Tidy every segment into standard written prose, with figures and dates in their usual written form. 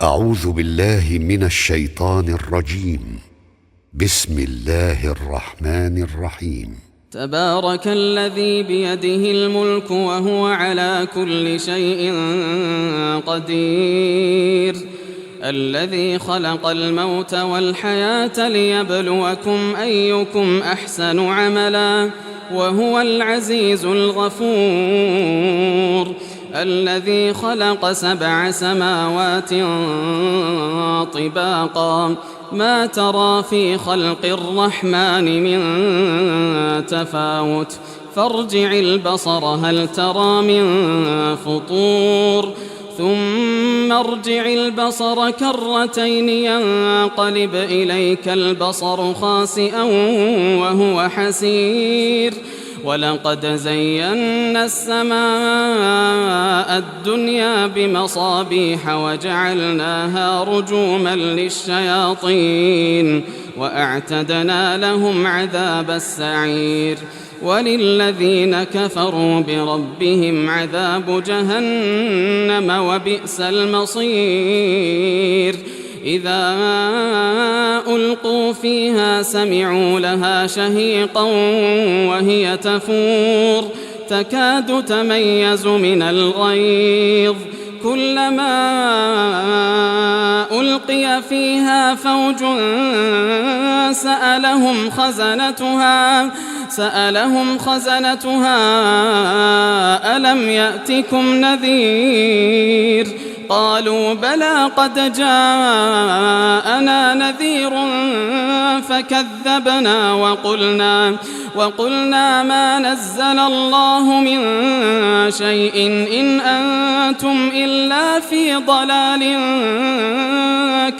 أعوذ بالله من الشيطان الرجيم. بسم الله الرحمن الرحيم. تبارك الذي بيده الملك وهو على كل شيء قدير، الذي خلق الموت والحياة ليبلوكم أيكم أحسن عملا وهو العزيز الغفور، الذي خلق 7 سماوات طباقا ما ترى في خلق الرحمن من تفاوت فارجع البصر هل ترى من فطور ثم ارجع البصر كرتين ينقلب إليك البصر خاسئا وهو حسير، ولقد زينا السماء الدنيا بمصابيح وجعلناها رجوما للشياطين وأعتدنا لهم عذاب السعير، وللذين كفروا بربهم عذاب جهنم وبئس المصير. إذا ألقوا فيها سمعوا لها شهيقا وهي تفور تكاد تميز من الغيظ، كلما ألقي فيها فوج سألهم خزنتها ألم يأتكم نذير؟ قالوا بلى قد جاءنا نذير فكذبنا وقلنا ما نزل الله من شيء إن أنتم إلا في ضلال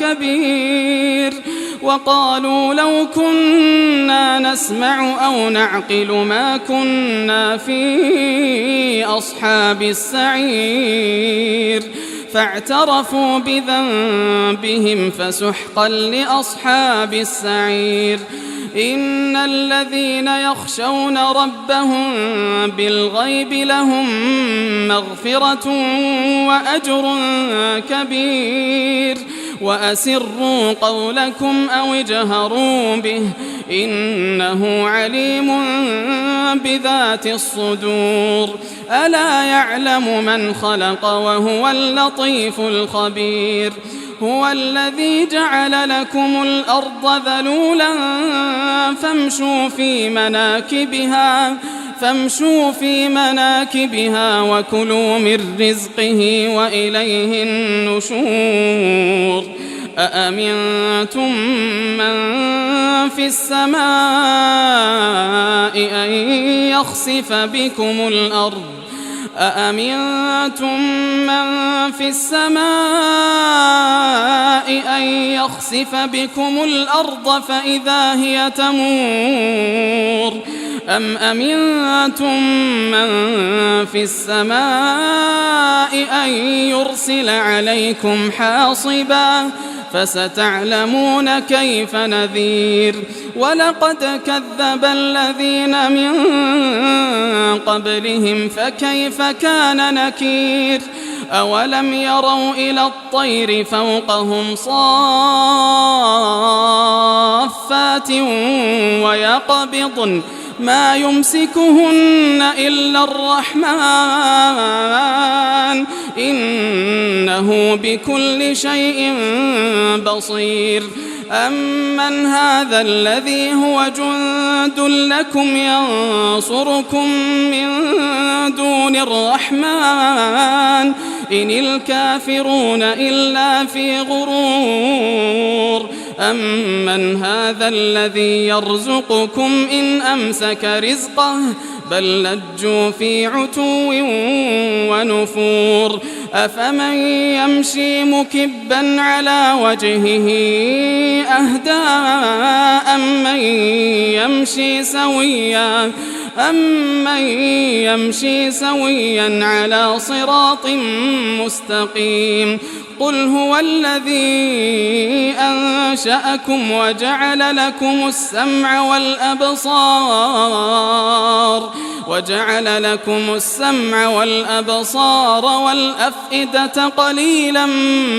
كبير، وقالوا لو كنا نسمع أو نعقل ما كنا في أصحاب السعير، فاعترفوا بذنبهم فسحقا لأصحاب السعير. إن الذين يخشون ربهم بالغيب لهم مغفرة وأجر كبير، وأسروا قولكم أو اجهروا به إنه عليم بذات الصدور. ألا يعلم من خلق وهو اللطيف الخبير. هو الذي جعل لكم الأرض ذلولا فامشوا في مناكبها وكلوا من رزقه وإليه النشور. أأمنتم من في السماء أن يخسف بكم الأرض فإذا هي تمور، أم أمنتم من في السماء أن يرسل عليكم حاصبا فستعلمون كيف نذير. ولقد كذب الذين من قبلهم فكيف كان نكير. أولم يروا إلى الطير فوقهم صافات ويقبضن ما يمسكهن إلا الرحمن إنه بكل شيء بصير. أمن هذا الذي هو جند لكم ينصركم من دون الرحمن إن الكافرون إلا في غرور. أمن هذا الذي يرزقكم إن أمسك رزقه بل لجوا في عتو ونفور. أفمن يمشي مكبا على وجهه أهدى أمن يمشي سويا على صراط مستقيم. قل هو الذي أنشأكم وجعل لكم السمع والأبصار وجعل لكم السمع والأبصار والأفئدة قليلا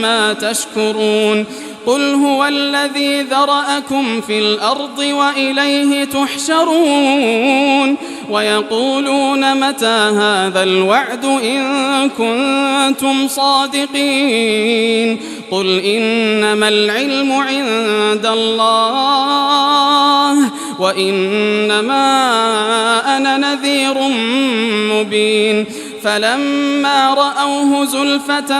ما تشكرون قل هو الذي ذرأكم في الأرض وإليه تحشرون ويقولون متى هذا الوعد إن كنتم صادقين قل إنما العلم عند الله وإنما أنا نذير مبين فلما رأوه زلفة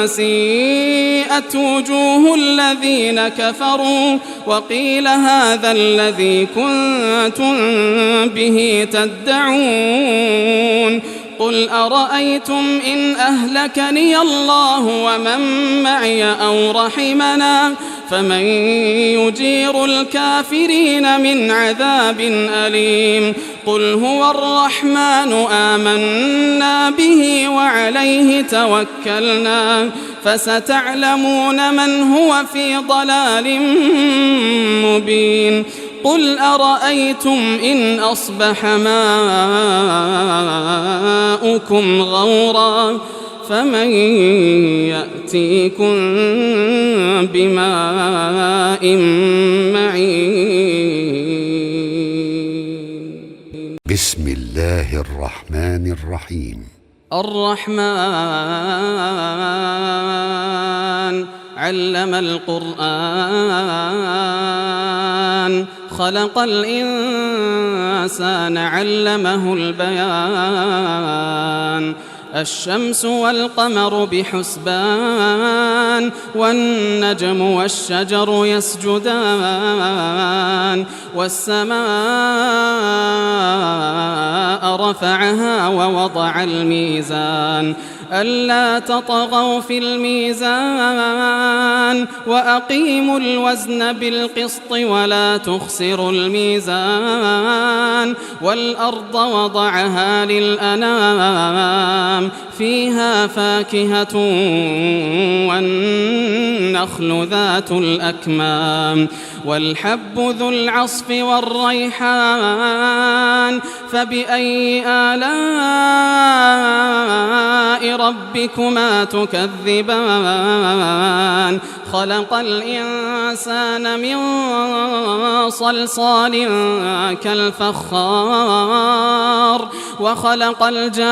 سيئت وجوه الذين كفروا وقيل هذا الذي كنتم به تدعون قل أرأيتم إن أهلكني الله ومن معي أو رحمنا فمن يجير الكافرين من عذاب أليم قل هو الرحمن آمنا به وعليه توكلنا فستعلمون من هو في ضلال مبين قل أرأيتم إن أصبح ماؤكم غورا فمن يأتيكم بماء معين بسم الله الرحمن الرحيم الرحمن علم القرآن خلق الإنسان علمه البيان الشمس والقمر بحسبان والنجم والشجر يسجدان والسماء رفعها ووضع الميزان ألا تطغوا في الميزان وأقيموا الوزن بالقسط ولا تخسروا الميزان والأرض وضعها للأنام فيها فاكهة والنخل ذات الأكمام والحب ذو العصف والريحان فبأي آلاء ربكما تكذبان خلق الإنسان من صلصال كالفخار وخلق الجان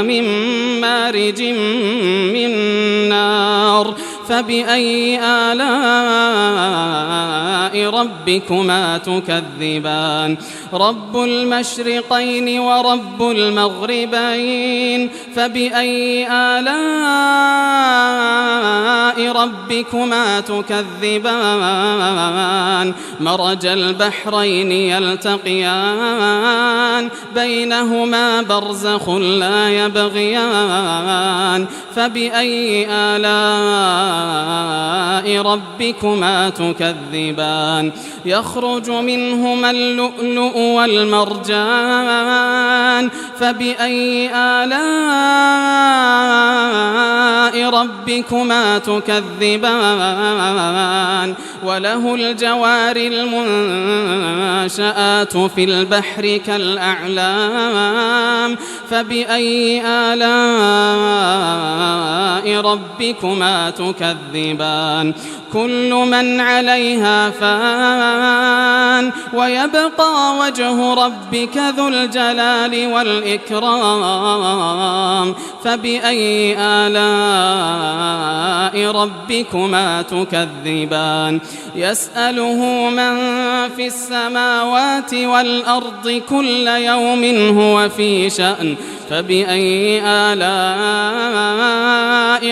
من مارج من نار فبأي آلاء ربكما تكذبان رب المشرقين ورب المغربين فبأي آلاء ربكما تكذبان مرج البحرين يلتقيان بينهما برزخ لا يبغيان فبأي آلاء ربكما تكذبان يخرج منهما اللؤلؤ والمرجان فبأي آلاء ربكما تكذبان وله الجوار المنشآت في البحر كالأعلام فبأي آلاء ربكما تكذبان كل من عليها فان ويبقى وجه ربك ذو الجلال والإكرام فبأي آلاء ربكما تكذبان يسأله من في السماوات والأرض كل يوم هو في شأن فبأي آلاء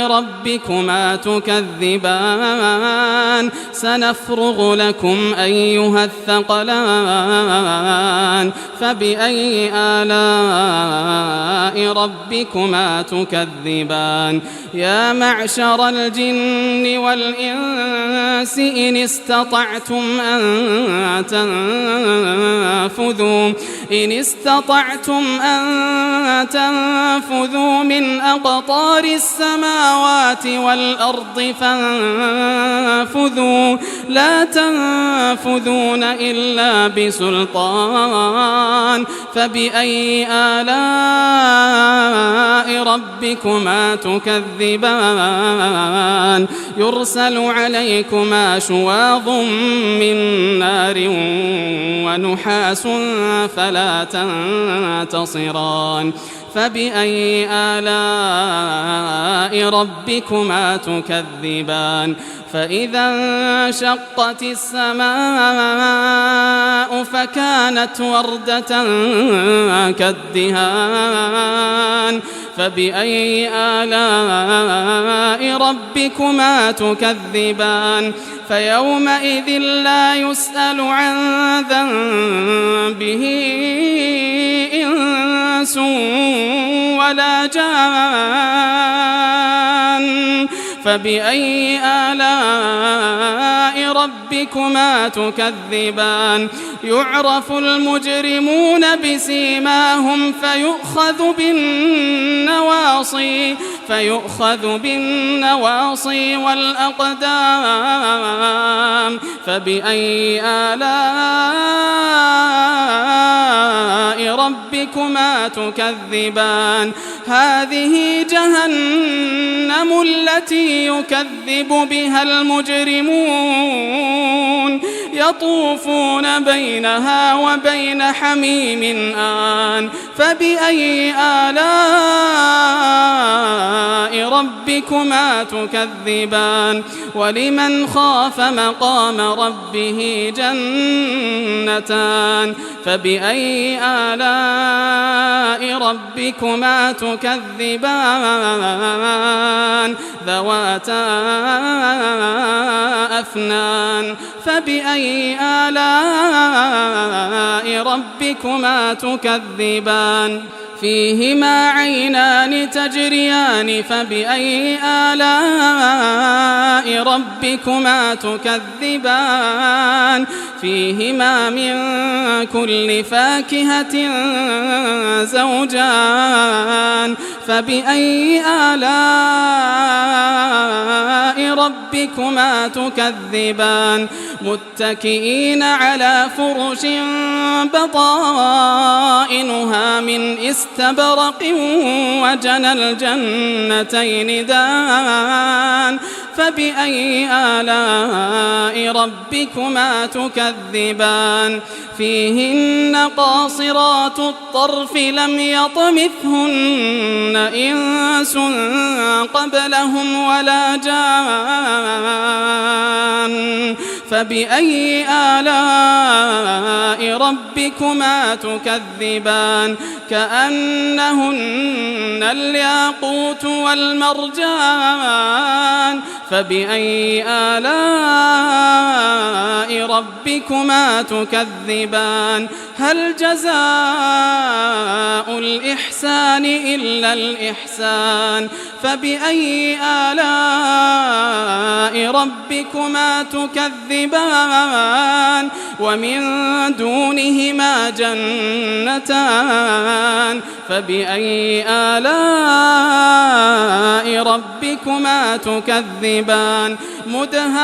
ربكما تكذبان سنفرغ لكم أيها الثقلان فبأي آلاء ربكما تكذبان يا معشر الجن والإنس إن استطعتم أن تنفذوا من أقطار السماوات والأرض لا تنفذون إلا بسلطان فبأي آلاء ربكما تكذبان يرسل عليكما شواظ من نار ونحاس فلا تنتصران فبأي آلاء ربكما تكذبان فإذا انشقت السماء فكانت وردة كالدهان فبأي آلاء ربكما تكذبان فيومئذ لا يسأل عن ذنبه إنس ولا جان فبأي آلاء ربكما تكذبان يعرف المجرمون بسيماهم فيؤخذ بالنواصي والأقدام فبأي آلاء ربكما تكذبان هذه جهنم التي يكذب بها المجرمون يطوفون بينها وبين حميم آن فبأي آلاء ربكما تكذبان ولمن خاف مقام ربه جنتان فبأي آلاء ربكما تكذبان ذواتا أفنان فبأي آلاء ربكما تكذبان فيهما عينان تجريان فبأي آلاء ربكما تكذبان فيهما من كل فاكهة زوجان فبأي آلاء ربكما تكذبان متكئين على فرش بطائنها من استبرق وجنى الجنتين دان فبأي آلاء ربكما تكذبان فيهن قاصرات الطرف لم يطمثهن إنس قبلهم ولا جان فبأي آلاء ربكما تكذبان كأنهن الياقوت والمرجان فبأي آلاء ربكما تكذبان هل جزاء الإحسان إلا الإحسان فبأي آلاء ربكما تكذبان ومن دونهما جنتان فبأي آلاء ربكما تكذبان مدهامتان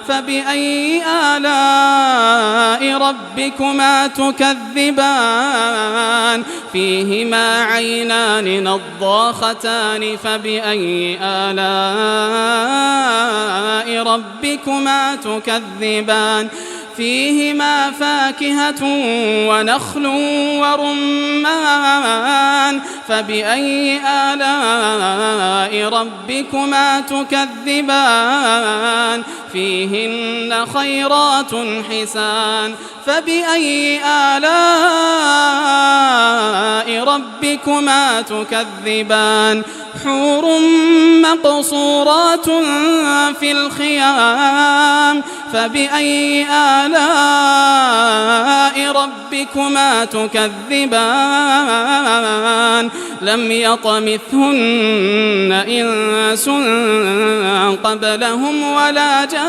فبأي آلاء ربكما تكذبان فيهما عينان نضاختان فبأي آلاء ربكما تكذبان فيهما فاكهة ونخل ورمان فبأي آلاء ربكما تكذبان فيهن خيرات حسان فبأي آلاء ربكما تكذبان حور مقصورات في الخيام فبأي آلاء ربكما تكذبان لم يطمثهن إنس قبلهم ولا جان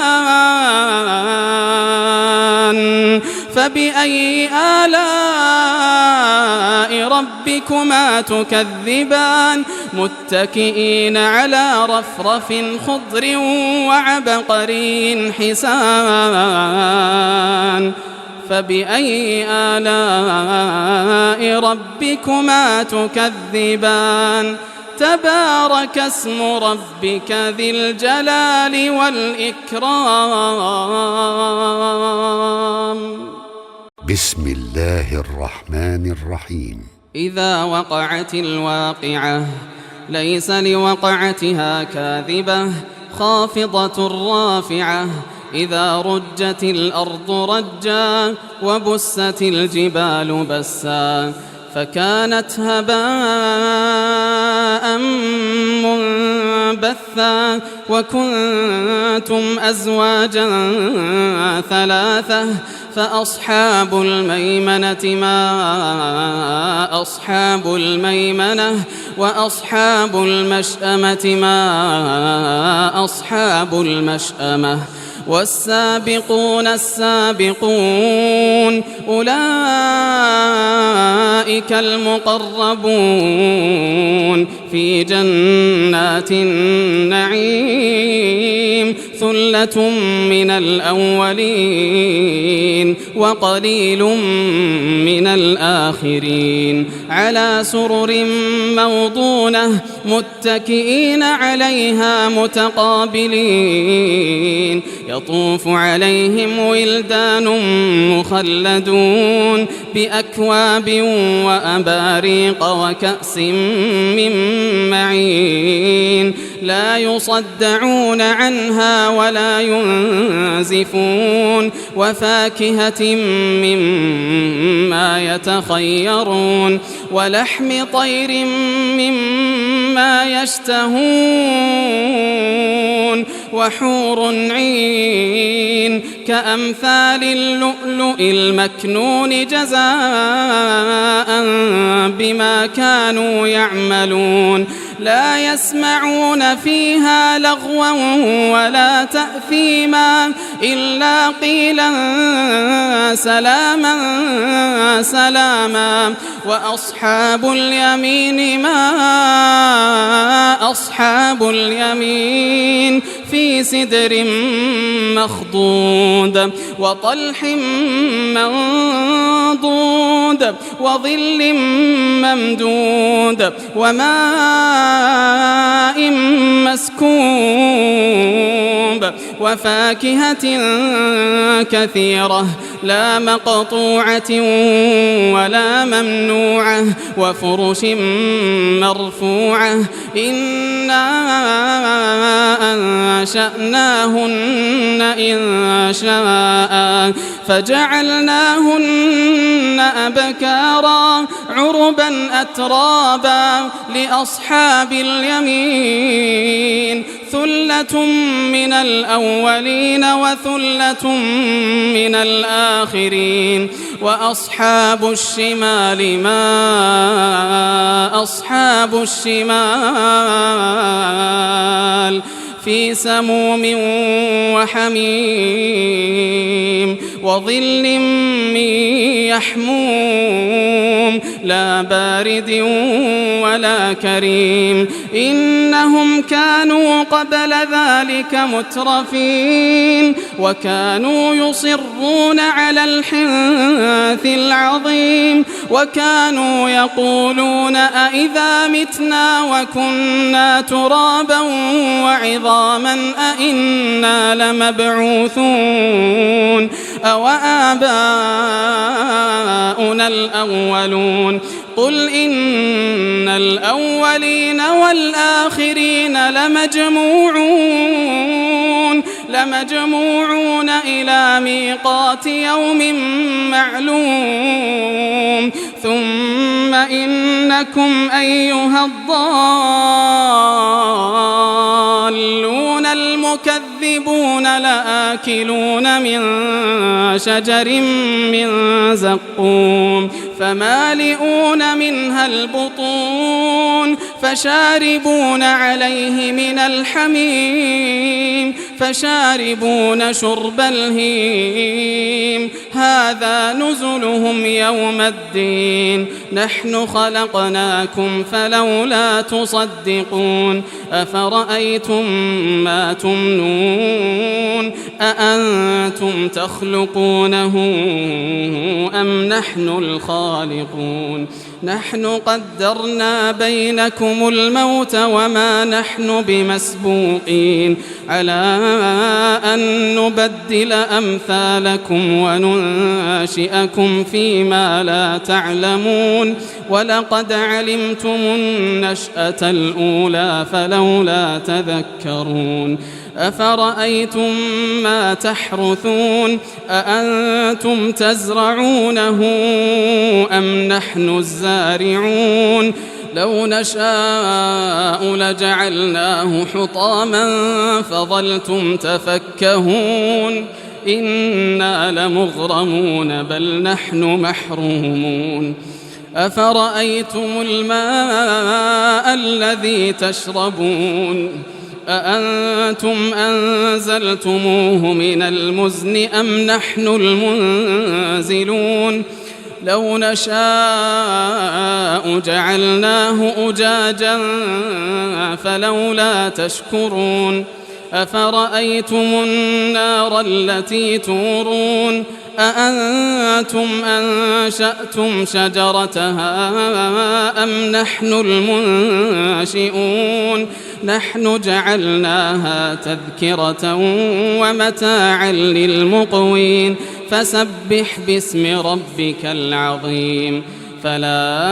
فبأي آلاء ربكما تكذبان متكئين على رفرف خضر وعبقري حسان فبأي آلاء ربكما تكذبان تبارك اسم ربك ذي الجلال والإكرام. بسم الله الرحمن الرحيم. إذا وقعت الواقعة ليس لوقعتها كاذبة خافضة رافعة إذا رجت الأرض رجا وبست الجبال بسا فكانت هباء منبثا وكنتم أزواجا ثلاثة فأصحاب الميمنة ما أصحاب الميمنة وأصحاب المشأمة ما أصحاب المشأمة والسابقون السابقون أولئك المقربون في جنات النعيم ثلة من الأولين وقليل من الآخرين على سرر موضونة متكئين عليها متقابلين يطوف عليهم ولدان مخلدون بأكواب وأباريق وكأس من معين لا يصدعون عنها ولا ينزفون وفاكهة مما يتخيرون ولحم طير مما يشتهون وحور عين كأمثال اللؤلؤ المكنون جزاء بما كانوا يعملون لا يسمعون فيها لغوا ولا تأثيما إلا قيلا سلاما سلاما وأصحاب اليمين ما أصحاب اليمين في سدر مخضود وطلح منضود وظل ممدود وماء مسكوب وفاكهة كثيرة لا مقطوعة ولا ممنوعة وفرش مرفوعة إنا أنشأناهن إن شاء فجعلناهن أبكارا عربا أترابا لأصحاب اليمين ثلة من الأولين وثلة من الآخرين وأصحاب الشمال ما أصحاب الشمال في سموم وحميم وظل من يحموم لا بارد ولا كريم إنهم كانوا قبل ذلك مترفين وكانوا يصرون على الحنث العظيم وكانوا يقولون أئذا متنا وكنا ترابا وعظاما أئنا لمبعوثون أو آباؤنا الأولون قل إن الأولين والآخرين لمجموعون إلى ميقات يوم معلوم ثم إنكم أيها الضالون المكذبون لآكلون من شجر من زقوم فمالئون منها البطون فشاربون عليه من الحميم فشاربون شرب الهيم هذا نزلهم يوم الدين نحن خلقناكم فلولا تصدقون أفرأيتم ما تمنون أأنتم تخلقونه أم نحن الخالقون نحن قدرنا بينكم الموت وما نحن بمسبوقين على أن نبدل أمثالكم وننشئكم فيما لا تعلمون ولقد علمتم النشأة الأولى فلولا تذكرون أفرأيتم ما تحرثون أأنتم تزرعونه أم نحن الزارعون لو نشاء لجعلناه حطاما فظلتم تفكهون إنا لمغرمون بل نحن محرومون أفرأيتم الماء الذي تشربون أأنتم أنزلتموه من المزن أم نحن المنزلون لو نشاء جعلناه أجاجا فلولا تشكرون أفرأيتم النار التي تورون أأنتم أنشأتم شجرتها أم نحن المنشئون نحن جعلناها تذكرة ومتاعا للمقوين فسبح باسم ربك العظيم فلا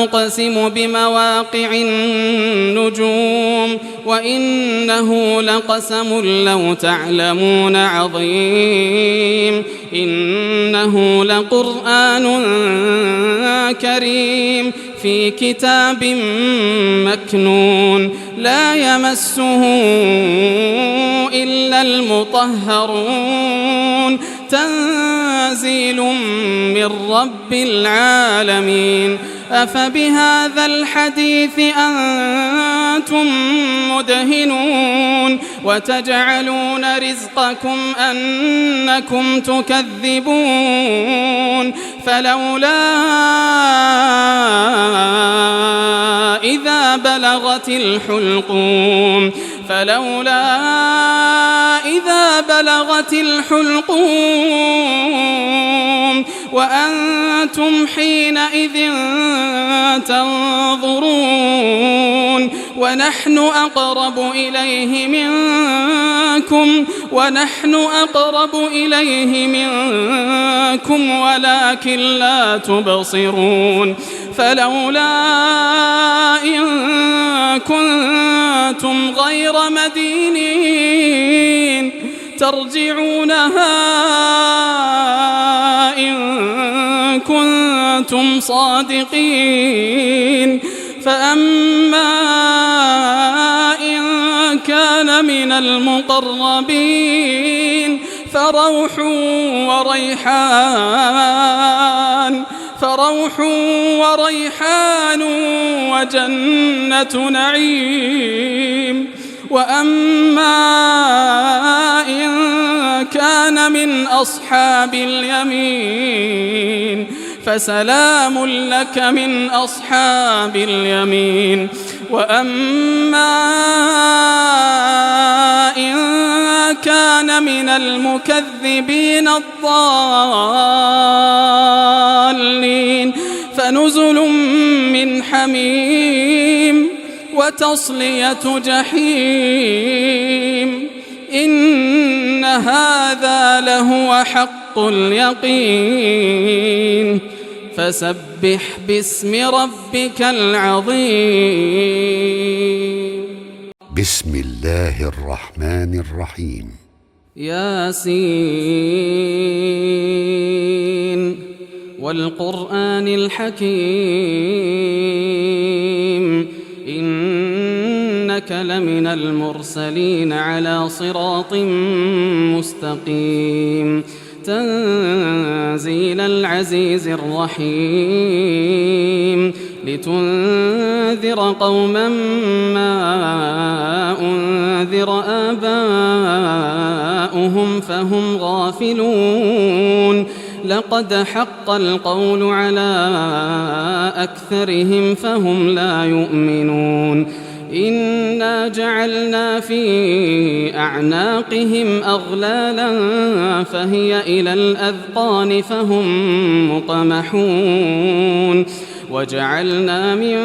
أقسم بمواقع النجوم وإنه لقسم لو تعلمون عظيم إنه لقرآن كريم في كتاب مكنون لا يمسه إلا المطهرون تنزيل من رب العالمين أفبهذا الحديث أنتم مدهنون وتجعلون رزقكم أنكم تكذبون فلولا إذا بلغت الحلقوم وأنتم حينئذ تنظرون ونحن أقرب إليه منكم ولكن لا تبصرون فلولا إن كنتم غير مدينين ترجعونها إن كنتم صادقين فأما إن كان من المقربين فروح وريحان وجنة نعيم وأما إن كان من أصحاب اليمين فسلام لك من أصحاب اليمين وأما إن كان من المكذبين الضالين فنزل من حميم وتصلية جحيم إن هذا لهو حق اليقين فسبح باسم ربك العظيم بسم الله الرحمن الرحيم ياسين والقرآن الحكيم إنك لمن المرسلين على صراط مستقيم تنزيل العزيز الرحيم لتنذر قوما ما أنذر آباؤهم فهم غافلون لقد حق القول على أكثرهم فهم لا يؤمنون إنا جعلنا في أعناقهم أغلالا فهي إلى الأذقان فهم مقمحون وجعلنا من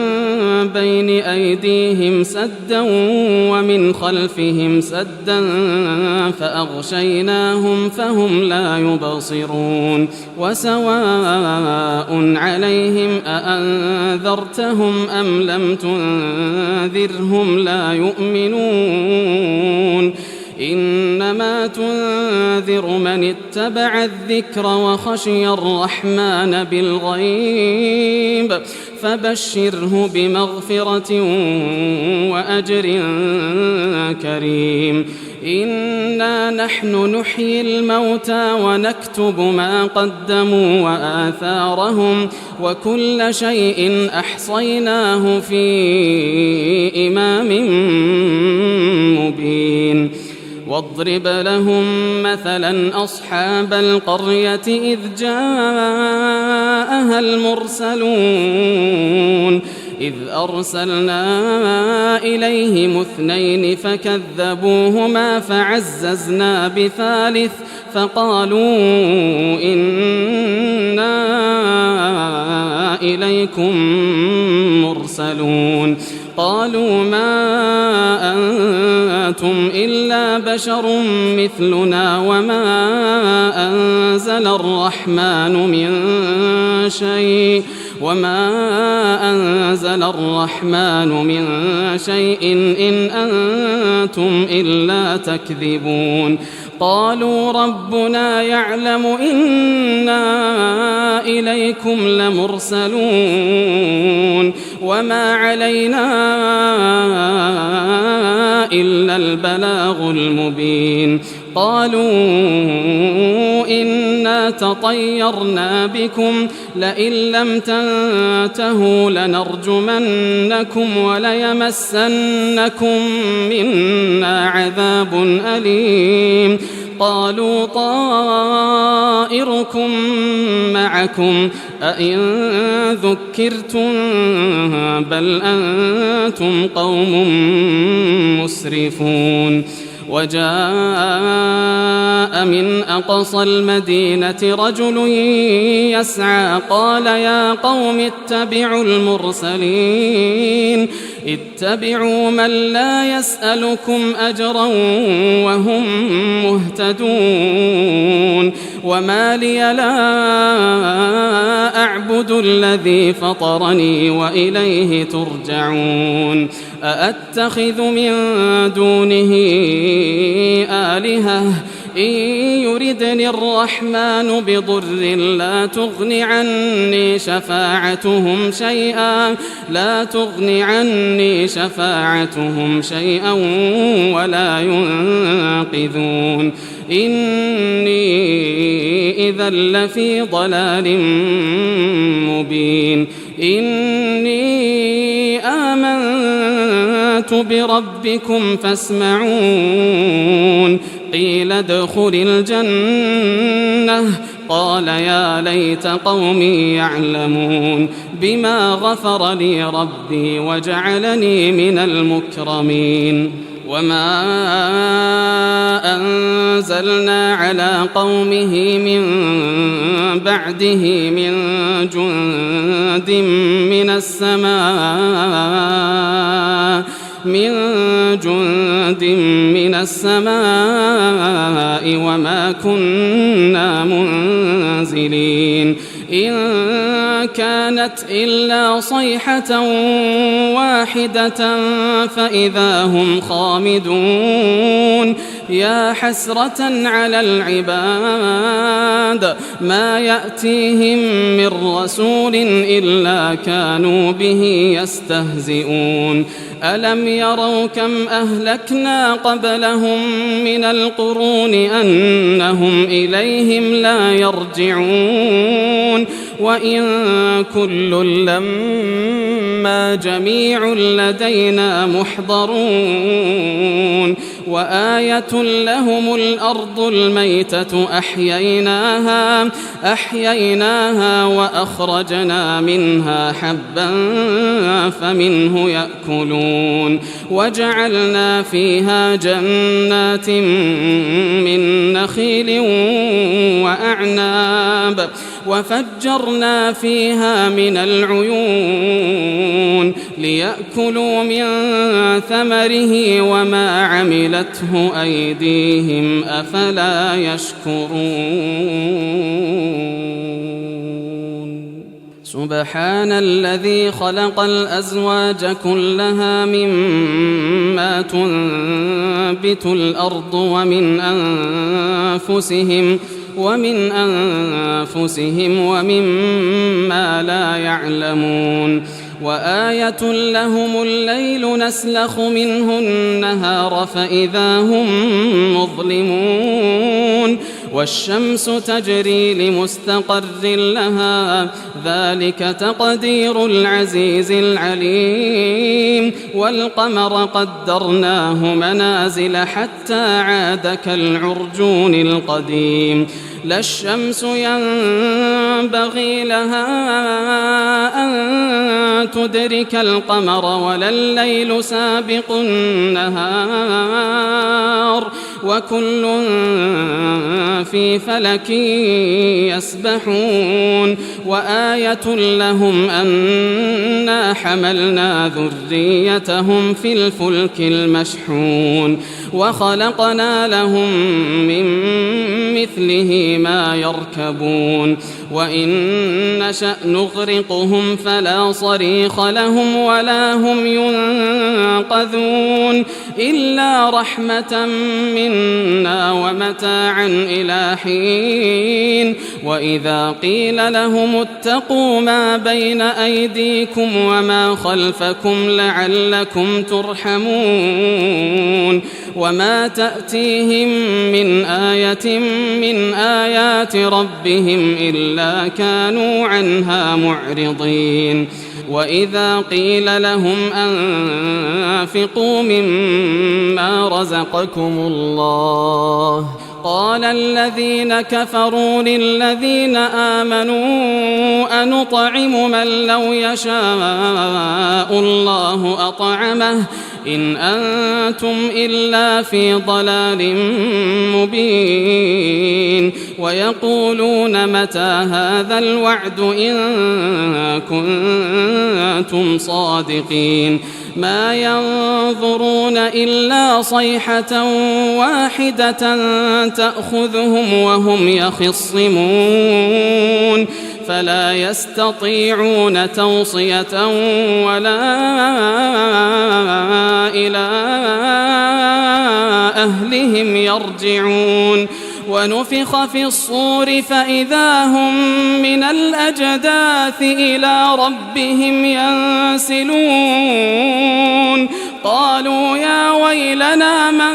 بين أيديهم سدا ومن خلفهم سدا فأغشيناهم فهم لا يبصرون وسواء عليهم أأنذرتهم أم لم تنذرهم لا يؤمنون إنما تنذر من اتبع الذكر وخشي الرحمن بالغيب فبشره بمغفرة وأجر كريم إنا نحن نحيي الموتى ونكتب ما قدموا وآثارهم وكل شيء أحصيناه في إمام مبين واضرب لهم مثلا أصحاب القرية إذ جاءها المرسلون إذ أرسلنا إليهم 2 فكذبوهما فعززنا بثالث فقالوا إنا إليكم مرسلون قالوا ما أنتم إلا بشر مثلنا وما أنزل الرحمن من شيء إن أنتم إلا تكذبون قالوا ربنا يعلم إنا إليكم لمرسلون وما علينا إلا البلاغ المبين قالوا إنا تطيرنا بكم لئن لم تنتهوا لنرجمنكم وليمسنكم منا عذاب أليم قالوا طائركم معكم أئن ذكرتم بل أنتم قوم مسرفون وجاء من أقصى المدينة رجل يسعى قال يا قوم اتبعوا المرسلين اتبعوا من لا يسألكم أجرا وهم مهتدون وما لي لا أعبد الذي فطرني وإليه ترجعون أأتخذ من دونه آلهة إن يردني الرحمن بضر لا تغن عني شفاعتهم شيئا ولا ينقذون إني إذا لفي ضلال مبين إني آمنت بربكم فاسمعون قيل ادخل الجنة قال يا ليت قومي يعلمون بما غفر لي ربي وجعلني من المكرمين وما أنزلنا على قومه من بعده من جند من السماء وما كنا منزلين إن كانت إلا صيحة واحدة فإذا هم خامدون يا حسرة على العباد ما يأتيهم من رسول إلا كانوا به يستهزئون ألم يروا كم أهلكنا قبلهم من القرون أنهم إليهم لا يرجعون وإن كل لما جميع لدينا محضرون وآية لهم الأرض الميتة أحييناها وأخرجنا منها حبا فمنه يأكلون وجعلنا فيها جنات من نخيل وأعناب وفجرنا فيها من العيون ليأكلوا من ثمره وما عملته أيديهم أفلا يشكرون سبحان الذي خلق الأزواج كلها مما تنبت الأرض ومن أنفسهم ومما لا يعلمون وآية لهم الليل نسلخ منه النهار فإذا هم مظلمون والشمس تجري لمستقر لها ذلك تقدير العزيز العليم والقمر قدرناه منازل حتى عاد كالعرجون القديم لا الشمس ينبغي لها أن تدرك القمر ولا الليل سابق النهار وكل في فلك يسبحون وآية لهم أنا حملنا ذريتهم في الفلك المشحون وخلقنا لهم من مثله ما يركبون وإن نشأ نغرقهم فلا صريخ لهم ولا هم ينقذون إلا رحمة منا ومتاعا إلى حين وإذا قيل لهم اتقوا ما بين أيديكم وما خلفكم لعلكم ترحمون وما تأتيهم من آية من آيات ربهم إلا كانوا عنها معرضين وإذا قيل لهم أنفقوا مما رزقكم الله قال الذين كفروا للذين آمنوا أنطعم من لو يشاء الله أطعمه إن أنتم إلا في ضلال مبين ويقولون متى هذا الوعد إن كنتم صادقين ما ينظرون إلا صيحة واحدة تأخذهم وهم يخصمون فلا يستطيعون توصية ولا إلى أهلهم يرجعون ونفخ في الصور فإذا هم من الأجداث إلى ربهم ينسلون قالوا يا ويلنا من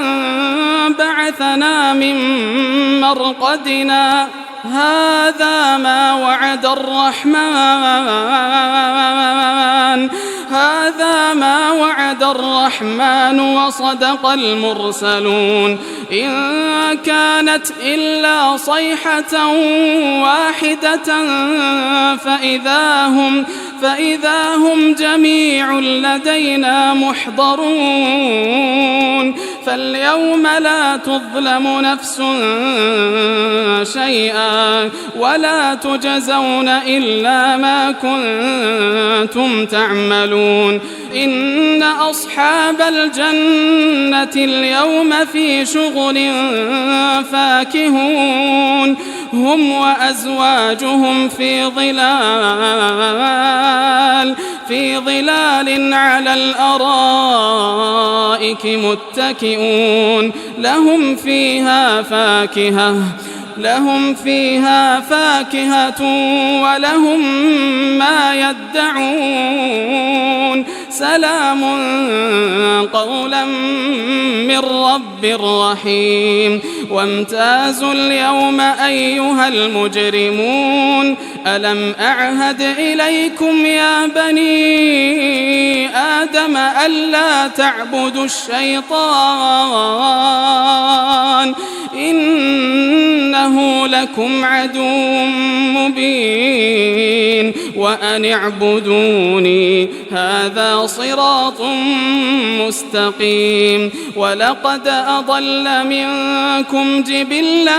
بعثنا من مرقدنا هذا ما وعد الرحمن وصدق المرسلون إن كانت إلا صيحة واحدة فإذا هم جميع لدينا محضرون فاليوم لا تظلم نفس شيئا ولا تجزون إلا ما كنتم تعملون إن أصحاب الجنة اليوم في شغل فاكهون هم وأزواجهم في ظلال على الأرائك متكئون لهم فيها فاكهة ولهم ما يدعون سلام قولا من رب رحيم وامتازوا اليوم أيها المجرمون ألم أعهد إليكم يا بني آدم ألا تعبدوا الشيطان إنه لكم عدو مبين وأن اعبدوني هذا صراط مستقيم ولقد أضل منكم جبلا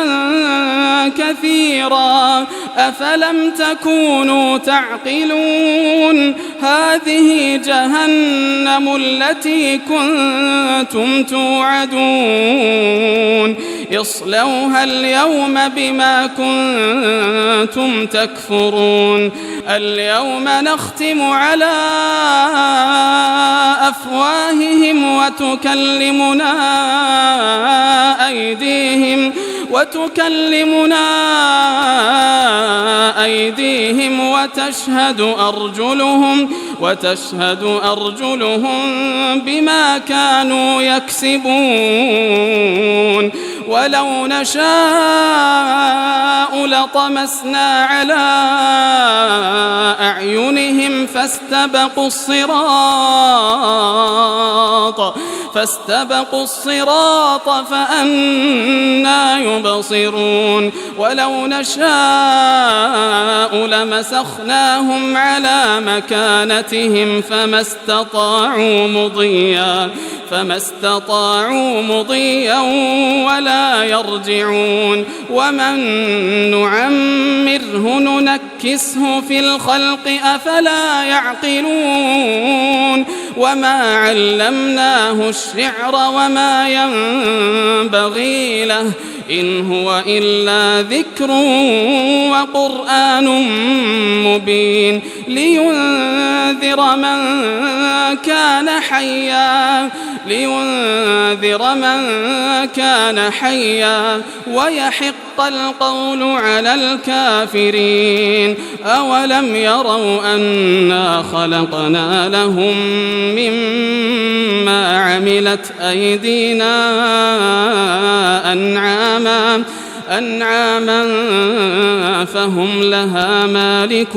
كثيرا أفلم تكونوا تعقلون هذه جهنم التي كنتم توعدون اصلوها اليوم بما كنتم تكفرون اليوم نختم على أفواههم وتكلمنا أيديهم وتشهد أرجلهم بما كانوا يكسبون ولو نشاء لطمسنا على أعينهم فاستبقوا الصراط فأنى يبصرون ولو نشاء لمسخناهم على مكانتهم فما استطاعوا مضيا ولا يرجعون ومن نعمره ننكسه في الخلق أفلا يعقلون وما علمناه الشعر وما ينبغي له إن هو إلا ذكر وقرآن مبين لينذر من كان حيا ويحق القول على الكافرين أولم يروا أنا خلقنا لهم مما عملت أيدينا أنعاما فهم لها مالكون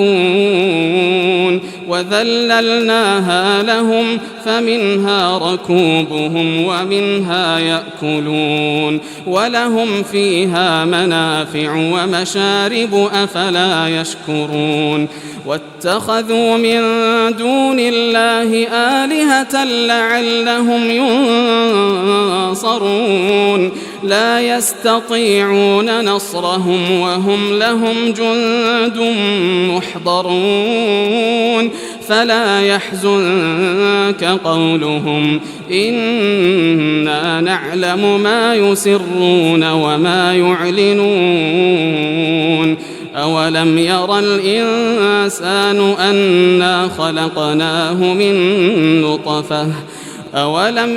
وذللناها لهم فمنها ركوبهم ومنها يأكلون ولهم فيها منافع ومشارب أفلا يشكرون واتخذوا من دون الله آلهة لعلهم ينصرون لا يستطيعون نصرهم وهم لهم جند محضرون فلا يحزنك قولهم إنا نعلم ما يسرون وما يعلنون أولم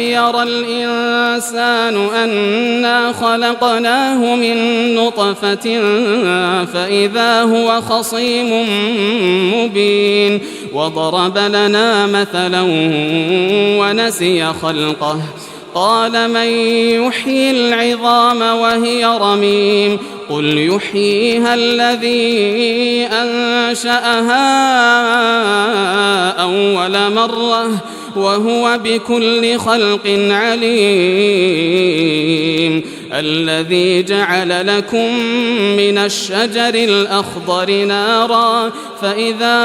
ير الإنسان أنا خلقناه من نطفة فإذا هو خصيم مبين وضرب لنا مثلا ونسي خلقه قال من يحيي العظام وهي رميم قل يحييها الذي أنشأها أول مرة وهو بكل خلق عليم الذي جعل لكم من الشجر الأخضر نارا فإذا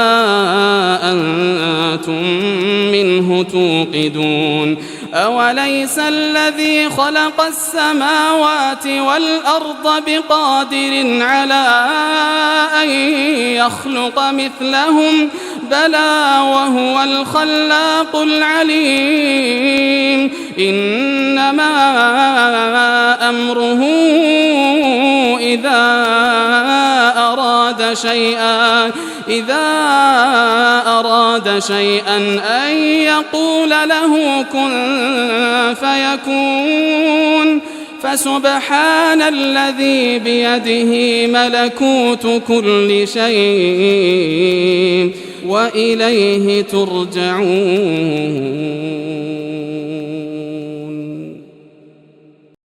أنتم منه توقدون أوليس الذي خلق السماوات والأرض بقادر على أن يخلق مثلهم بلى وهو الخلاق العليم إنما أمره إذا أراد شيئا أن يقول له كن فيكون فسبحان الذي بيده ملكوت كل شيء وإليه ترجعون.